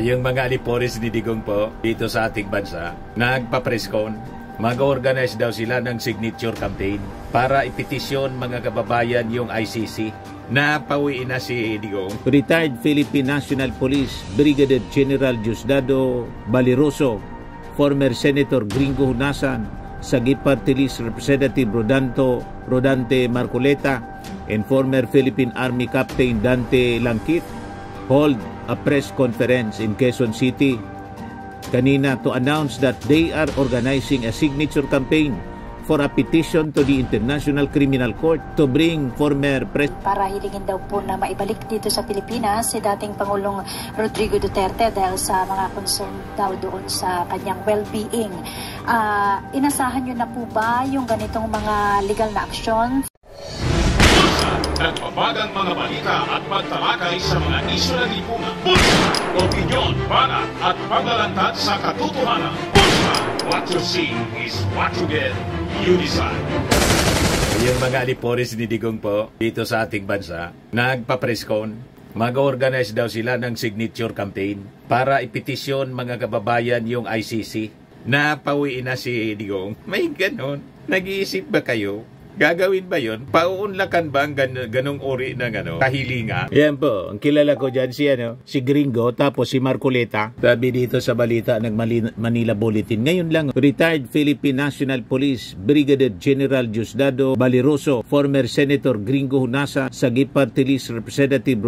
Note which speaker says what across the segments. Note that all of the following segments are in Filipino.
Speaker 1: Yung mga alipores ni Digong po dito sa ating bansa, nagpa-presscon, mag-organize daw sila ng signature campaign para ipetisyon mga kababayan yung ICC. Napawiin na si Digong.
Speaker 2: Retired Philippine National Police Brigadier General Diosdado Baliroso, former Senator Gringo Hunasan, Sagip Party List Representative Rodante Marcoleta, and former Philippine Army Captain Dante Langkit hold a press conference in Quezon City kanina to announce that they are organizing a signature campaign for a petition to the International Criminal Court to bring former President.
Speaker 3: Para hilingin daw po na maibalik dito sa Pilipinas si dating Pangulong Rodrigo Duterte dahil sa mga concern daw doon sa kanyang well-being. Inasahan nyo na po ba yung ganitong mga legal na aksyon?
Speaker 4: Nagpapagang mga balita at pagtalakay sa mga isyu ng lipunan. Bulsa! Opinyon, banat at paglalantad sa katotohanan. Bulsa! What you see is what you get. You decide.
Speaker 1: Yung mga alipores ni Digong po dito sa ating bansa, nagpa-presscon, mag-organize daw sila ng signature campaign para ipetisyon mga kababayan yung ICC. Napawiin na si Digong. May ganon. Nag-iisip ba kayo? Gagawin ba yun? Pauunlakan ba ang ganong uri ng kahilinga?
Speaker 2: Yan po, ang kilala ko dyan si Gringo, tapos si Marcoleta. Sabi dito sa balita ng Manila Bulletin. Ngayon lang, retired Philippine National Police Brigadier General Diosdado Baliroso, former Senator Gringo Hunasa, Sagip Party List Representative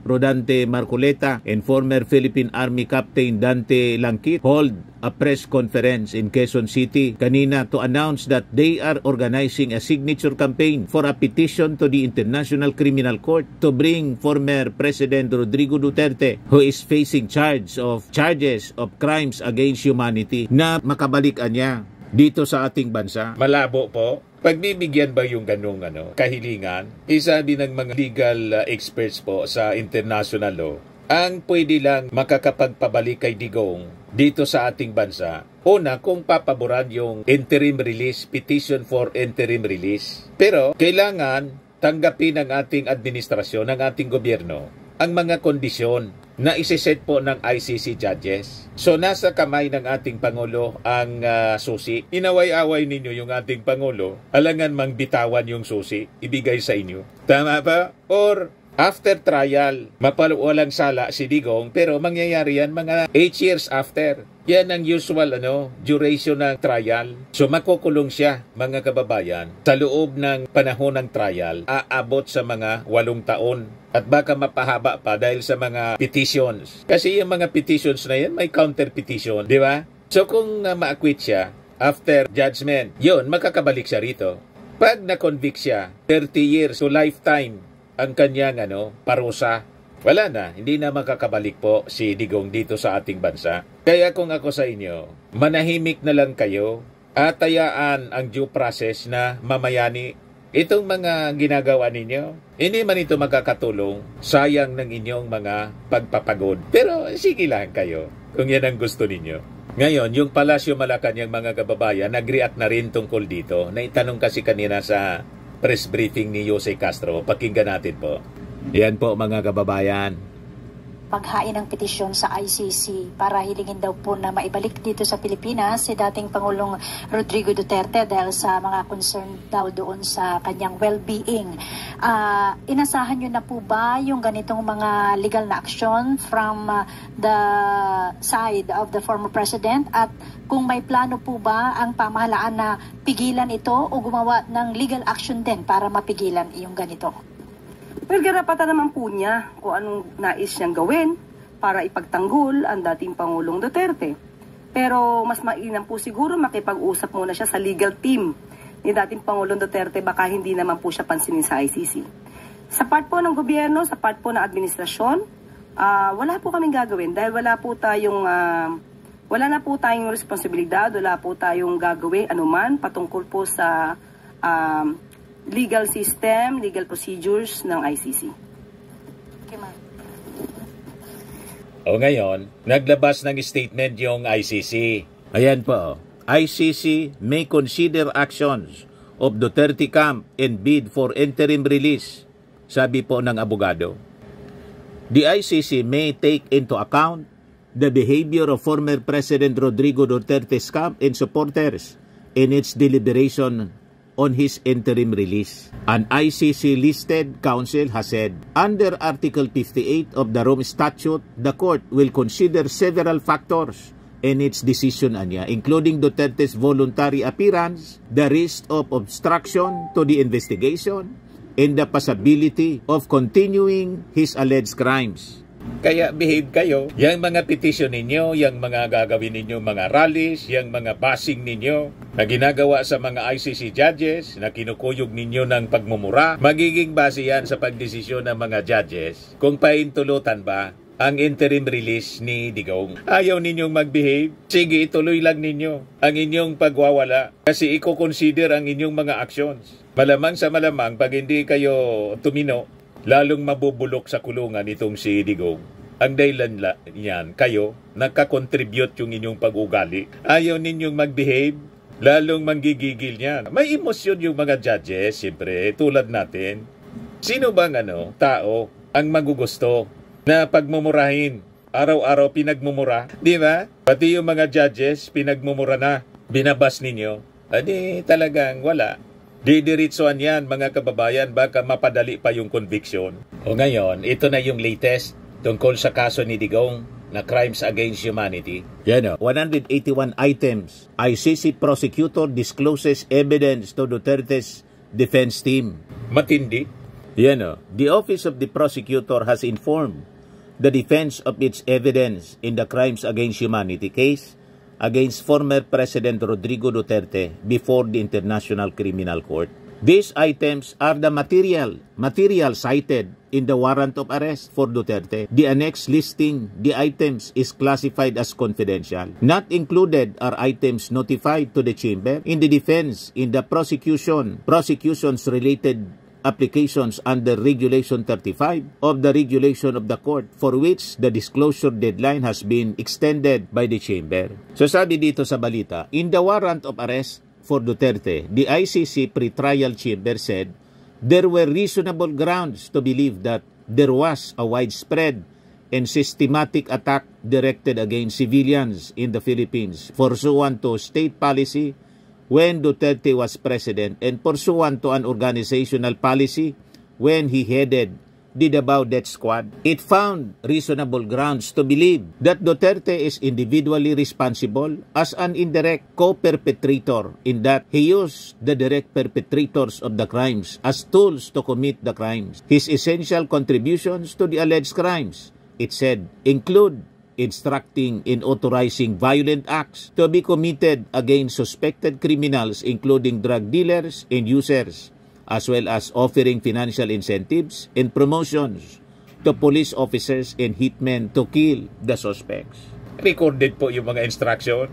Speaker 2: Rodante Marcoleta, and former Philippine Army Captain Dante Langkit hold a press conference in Quezon City kanina to announce that they are organizing a signature campaign for a petition to the International Criminal Court to bring former President Rodrigo Duterte, who is facing charges of crimes against humanity, na makabalikan niya dito sa ating bansa.
Speaker 1: Malabo po. Pagbibigyan ba yung ganung kahilingan? Isabi ng mga legal experts po sa international law, ang pwede lang makakapagpabalik kay Digong dito sa ating bansa, una, kung papaboran yung interim release, petition for interim release. Pero kailangan tanggapin ng ating administrasyon, ng ating gobyerno, ang mga kondisyon na isiset po ng ICC judges. So nasa kamay ng ating Pangulo ang susi. Inaway-away ninyo yung ating Pangulo, alangan mang bitawan yung susi, ibigay sa inyo. Tama ba? Or after trial, mapawalang sala si Digong, pero mangyayari yan mga 8 years after. Yan ang usual duration ng trial. So makukulong siya, mga kababayan, sa loob ng panahon ng trial, aabot sa mga 8 taon. At baka mapahaba pa dahil sa mga petitions. Kasi yung mga petitions na yan, may counter petition, di ba? So kung ma-acquit siya after judgment, yun, makakabalik siya rito. Pag na-convict siya, 30 years to lifetime ang kanyang parusa, wala na, hindi na makakabalik po si Digong dito sa ating bansa. Kaya kung ako sa inyo, manahimik na lang kayo at tayaan ang due process na mamayani. Itong mga ginagawa ninyo, hindi man ito makakatulong, sayang ng inyong mga pagpapagod. Pero sige lang kayo kung yan ang gusto ninyo. Ngayon, yung Palasyo Malacanang mga kababayan, nag-react na rin tungkol dito. Naitanong kasi kanina sa press briefing ni Jose Castro. Pakinggan natin po. Yan po mga kababayan.
Speaker 3: Paghain ng petisyon sa ICC para hilingin daw po na maibalik dito sa Pilipinas si dating Pangulong Rodrigo Duterte dahil sa mga concern daw doon sa kanyang well-being. Inasahan nyo na po ba yung ganitong mga legal na aksyon from the side of the former president, at kung may plano po ba ang pamahalaan na pigilan ito o gumawa ng legal action din para mapigilan yung ganito?
Speaker 5: Well, karapatan naman po niya kung anong nais niyang gawin para ipagtanggol ang dating Pangulong Duterte. Pero mas mainam po siguro makipag-usap muna siya sa legal team ni dating Pangulong Duterte, baka hindi naman po siya pansinin sa ICC. Sa part po ng gobyerno, sa part po ng administrasyon, wala po kaming gagawin dahil wala na po tayong responsibilidad, wala po tayong gagawin anuman patungkol po sa legal system, legal procedures ng ICC.
Speaker 3: Okay, ma'am.
Speaker 1: O ngayon, naglabas ng statement yung ICC.
Speaker 2: Ayan po, ICC may consider actions of Duterte camp and bid for interim release, sabi po ng abogado. The ICC may take into account the behavior of former President Rodrigo Duterte's camp and supporters in its deliberation on his interim release. An ICC-listed counsel has said, under Article 58 of the Rome Statute, the court will consider several factors in its decision, including Duterte's voluntary appearance, the risk of obstruction to the investigation, and the possibility of continuing his alleged crimes.
Speaker 1: Kaya behave kayo. Yang mga petition ninyo, yang mga gagawin ninyo mga rallies, yang mga basing ninyo na ginagawa sa mga ICC judges na kinukuyog ninyo ng pagmumura, magiging base yan sa pagdesisyon ng mga judges kung paintulutan ba ang interim release ni Digong. Ayaw ninyong mag-behave? Sige, ituloy lang ninyo ang inyong pagwawala kasi i-consider ang inyong mga actions. Malamang sa malamang, pag hindi kayo tumino, lalong mabubulok sa kulungan itong si Digong. Ang dahilan niyan, kayo, nagka-contribute yung inyong pag-ugali. Ayaw ninyong mag-behave, lalong manggigigil niyan. May emosyon yung mga judges, siyempre, tulad natin. Sino bang tao ang magugusto na pagmumurahin? Araw-araw pinagmumura, di ba? Pati yung mga judges, pinagmumura na, binabas ninyo. Adi talagang wala. Didiritsoan yan, mga kababayan, baka mapadali pa yung conviction. O ngayon, ito na yung latest tungkol sa kaso ni Digong na crimes against humanity.
Speaker 2: 181 items. ICC prosecutor discloses evidence to Duterte's defense team.
Speaker 1: Matindi.
Speaker 2: The office of the prosecutor has informed the defense of its evidence in the crimes against humanity case against former President Rodrigo Duterte before the International Criminal Court. These items are the material cited in the warrant of arrest for Duterte. The annex listing the items is classified as confidential. Not included are items notified to the chamber in the defense in the prosecution's related applications under Regulation 35 of the Regulation of the Court, for which the disclosure deadline has been extended by the chamber. So sabi dito sa balita, in the warrant of arrest for Duterte, the ICC pretrial chamber said there were reasonable grounds to believe that there was a widespread and systematic attack directed against civilians in the Philippines pursuant to state policy when Duterte was president and pursuant to an organizational policy when he headed the Davao Death Squad. It found reasonable grounds to believe that Duterte is individually responsible as an indirect co-perpetrator in that he used the direct perpetrators of the crimes as tools to commit the crimes. His essential contributions to the alleged crimes, it said, include instructing and authorizing violent acts to be committed against suspected criminals including drug dealers and users, as well as offering financial incentives and promotions to police officers and hitmen to kill the suspects.
Speaker 1: Recorded po yung mga instruction.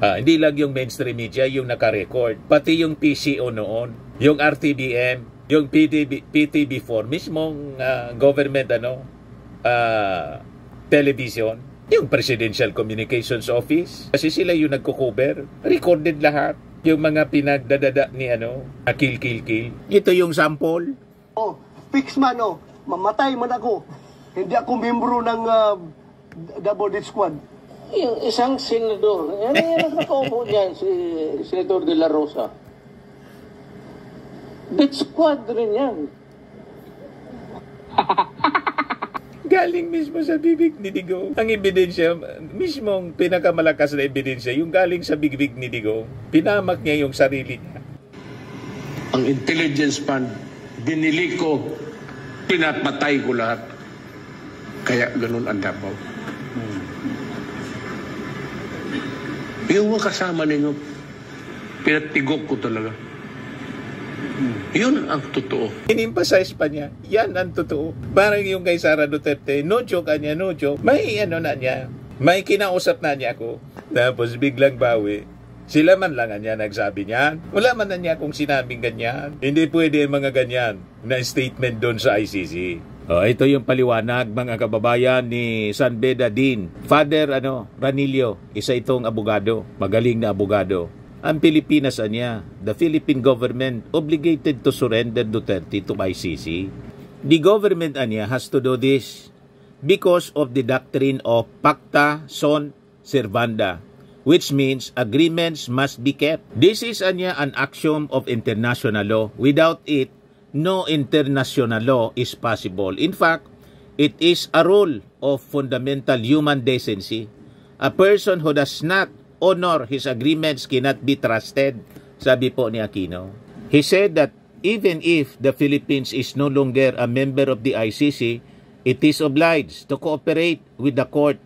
Speaker 1: Hindi lang yung mainstream media yung naka-record, pati yung PCO noon, yung RTBM, yung PTB4, mismong government television, yung Presidential Communications Office, kasi sila yung nagko-cover, recorded lahat yung mga pinagdadada ni kill.
Speaker 2: Ito yung sample.
Speaker 6: Fix man mamatay man ako. Hindi ako membro ng Davao Death Squad.
Speaker 7: Yung isang senador, yan nakaupo dyan, si Senator De La Rosa. Death Squad rin yan.
Speaker 1: Galing mismo sa bibig ni Digong. Ang ebidensya, mismong pinakamalakas na ebidensya, yung galing sa bibig ni Digong, pinamak niya yung sarili niya.
Speaker 7: Ang intelligence fund, binili ko, pinapatay ko lahat. Kaya ganun ang Davao. Yung mga kasama ninyo, pinatigok ko talaga. Yun ang totoo.
Speaker 1: In-emphasize pa niya, yan ang totoo. Parang yung kay Sara Duterte, no joke kanya, no joke. May na niya, may kinausap na niya ako. Tapos biglang bawi. Sila man lang niya nagsabi niyan. Wala man na niya kung sinabing ganyan. Hindi pwede mga ganyan na statement doon sa ICC.
Speaker 2: Ito yung paliwanag, mga kababayan, ni San Beda Dean. Father Ranillo, isa itong abogado, magaling na abogado. Ang Pilipinas the Philippine government obligated to surrender Duterte to ICC. The government has to do this. because of the doctrine of pacta sunt servanda, which means agreements must be kept. This is an axiom of international law. Without it, no international law is possible. In fact, it is a rule of fundamental human decency. A person who does not honor his agreements cannot be trusted, sabi po ni Aquino. He said that even if the Philippines is no longer a member of the ICC, it is obliged to cooperate with the court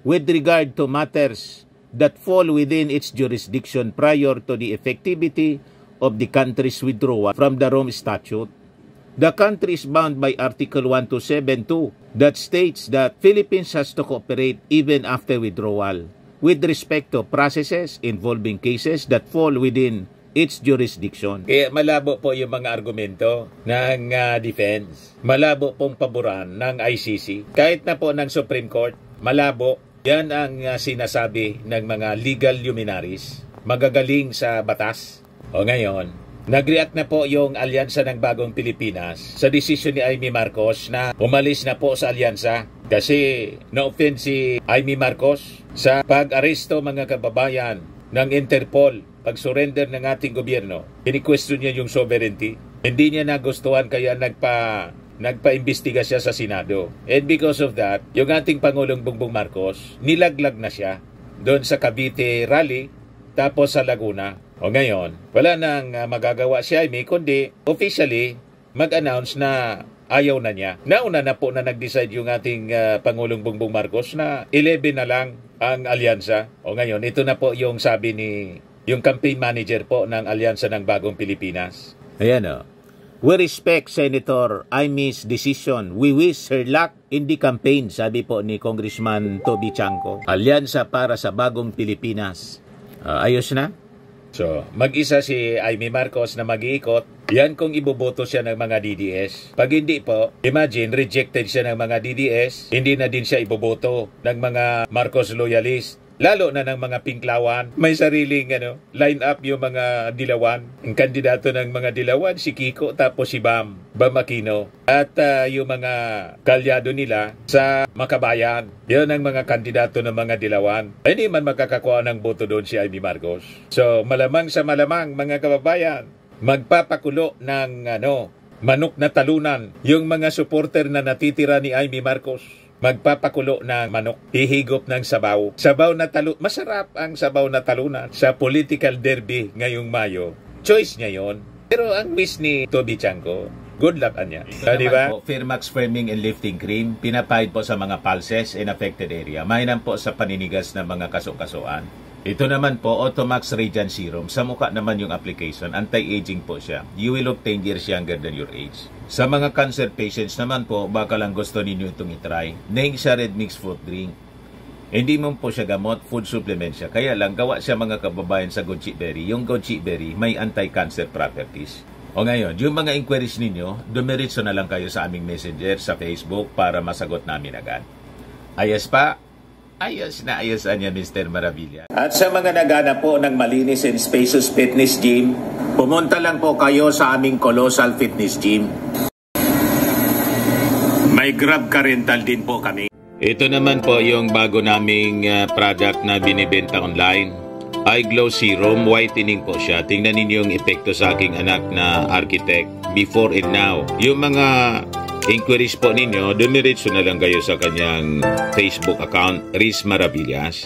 Speaker 2: with regard to matters that fall within its jurisdiction prior to the effectivity of the country's withdrawal from the Rome Statute. The country is bound by Article 1272 that states that Philippines has to cooperate even after withdrawal with respect to processes involving cases that fall within its jurisdiction.
Speaker 1: Kaya malabo po yung mga argumento ng defense. Malabo pong paboran ng ICC. Kahit na po ng Supreme Court, malabo. Yan ang sinasabi ng mga legal luminaries, magagaling sa batas. O ngayon, nag-react na po yung alyansa ng Bagong Pilipinas sa desisyon ni Amy Marcos na umalis na po sa alyansa kasi na-offend si Amy Marcos sa pag-aresto mga kababayan ng Interpol, pag-surrender ng ating gobyerno. Kini-question niya yung sovereignty. Hindi niya nagustuhan kaya nagpa-imbestiga siya sa Senado. And because of that, yung ating Pangulong Bongbong Marcos, nilaglag na siya doon sa Cavite rally, tapos sa Laguna. O ngayon, wala nang magagawa si Amy, kundi officially mag-announce na ayaw na niya. Nauna na po na nag-decide yung ating Pangulong Bongbong Marcos na 11 na lang ang alyansa. O ngayon, ito na po yung sabi ni yung campaign manager po ng Alyansa ng Bagong Pilipinas.
Speaker 2: Ayan o. We respect Senator Amy's decision. We wish her luck in the campaign, sabi po ni Congressman Toby Chanco. Alyansa para sa Bagong Pilipinas. Ayos na?
Speaker 1: So, mag-isa si Amy Marcos na mag-iikot. Yan kung iboboto siya ng mga DDS. Pag hindi po, imagine, rejected siya ng mga DDS, hindi na din siya iboboto ng mga Marcos loyalist. Lalo na ng mga Pinklawan. May sariling line up yung mga Dilawan. Ang kandidato ng mga Dilawan, si Kiko, tapos si Bam Aquino. At yung mga kalyado nila sa Makabayan. Yun ang mga kandidato ng mga Dilawan. Hindi man makakakuha ng boto doon si Amy Marcos. So, malamang sa malamang, mga kababayan, magpapakulo ng manok na talunan yung mga supporter na natitira ni Amy Marcos. Magpapakulo ng manok, ihigop ng sabaw. Sabaw na masarap ang sabaw na talunan sa political derby ngayong Mayo. Choice niya yon. Pero ang wish ni Toby Chanco, good luck niya. Diba?
Speaker 2: Firmax Firming and Lifting Cream, pinapahid po sa mga pulses in affected area. Mainam po sa paninigas ng mga kaso-kasuan. Ito naman po, Automax Radiant Serum. Sa mukha naman yung application, anti-aging po siya. You will look 10 years younger than your age. Sa mga cancer patients naman po, baka lang gusto ninyo itong itry. Neng siya red mixed fruit drink. Hindi mo po siya gamot, food supplement siya. Kaya lang, gawa siya mga kababayan sa goji berry. Yung goji berry, may anti-cancer properties. O ngayon, yung mga inquiries ninyo, dumiritso na lang kayo sa aming messenger sa Facebook para masagot namin agad. Ayos pa? Ayos na ayos niya, Mr. Maravilla. At sa mga naghanap po ng malinis and spacious fitness gym, pumunta lang po kayo sa aming Colossal Fitness Gym. May Grab car rental din po kami. Ito naman po yung bago naming product na binibenta online. Eye Glow Serum, whitening po siya. Tingnan ninyo yung epekto sa aking anak na architect before and now. Yung mga inquiries po ninyo, dumiretso na lang kayo sa kanyang Facebook account, Riz Maravillas.